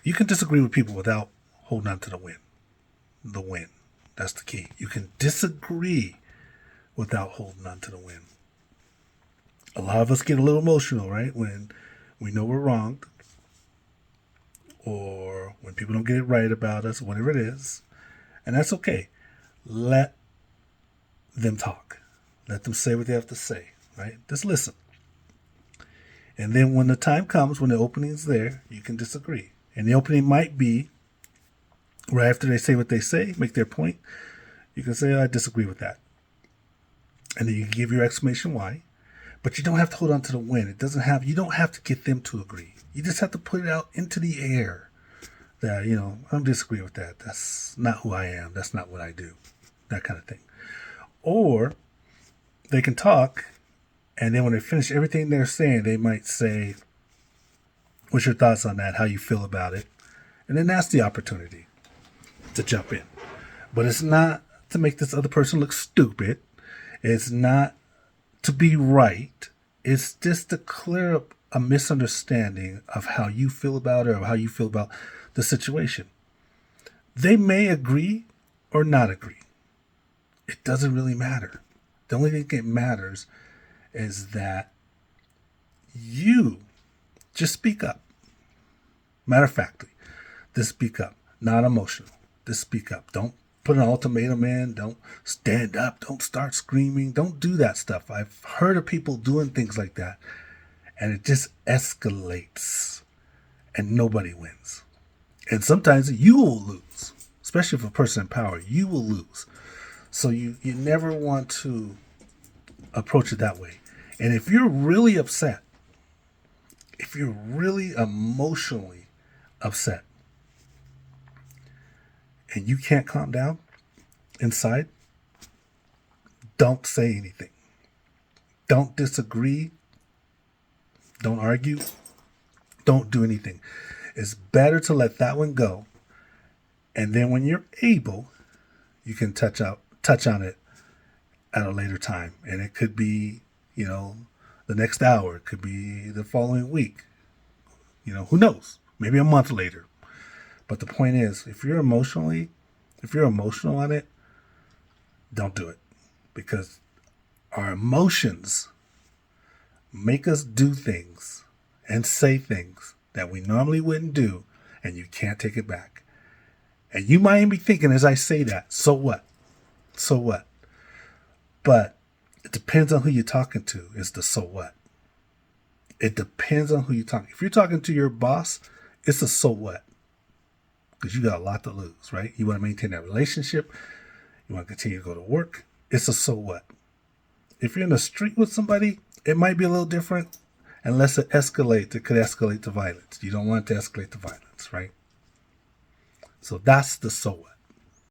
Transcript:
You can disagree with people without holding on to the win. The win. That's the key. You can disagree without holding on to the win. A lot of us get a little emotional, right? When we know we're wronged, or when people don't get it right about us, whatever it is. And that's okay. Let them talk. Let them say what they have to say, right? Just listen. And then when the time comes, when the opening's there, you can disagree. And the opening might be right after they say what they say, make their point. You can say, I disagree with that. And then you can give your explanation why. But you don't have to hold on to the win. You don't have to get them to agree. You just have to put it out into the air that, I don't disagree with that. That's not who I am. That's not what I do. That kind of thing. Or they can talk, and then when they finish everything they're saying, they might say, what's your thoughts on that? How you feel about it? And then that's the opportunity to jump in. But it's not to make this other person look stupid. It's not to be right. It's just to clear up a misunderstanding of how you feel about it or how you feel about the situation. They may agree or not agree. It doesn't really matter. The only thing that matters is that you just speak up. Matter of factly, just speak up. Not emotional. Just speak up. Don't put an ultimatum in. Don't stand up. Don't start screaming. Don't do that stuff. I've heard of people doing things like that, and it just escalates, and nobody wins. And sometimes you will lose, especially if a person in power. You will lose. So you never want to approach it that way. And if you're really upset, if you're really emotionally upset, and you can't calm down inside, don't say anything. Don't disagree. Don't argue. Don't do anything. It's better to let that one go. And then when you're able, you can touch on it at a later time. And it could be, the next hour. It could be the following week. Who knows? Maybe a month later. But the point is, if you're emotional on it, don't do it. Because our emotions make us do things and say things that we normally wouldn't do, and you can't take it back. And you might even be thinking as I say that, so what? So what? But it depends on who you're talking to, is the so what. It depends on who you're talking. If you're talking to your boss, it's a so what. Because you got a lot to lose, right? You want to maintain that relationship. You want to continue to go to work. It's a so what. If you're in the street with somebody, it might be a little different. Unless it escalates, it could escalate to violence. You don't want it to escalate to violence, right? So that's the so what.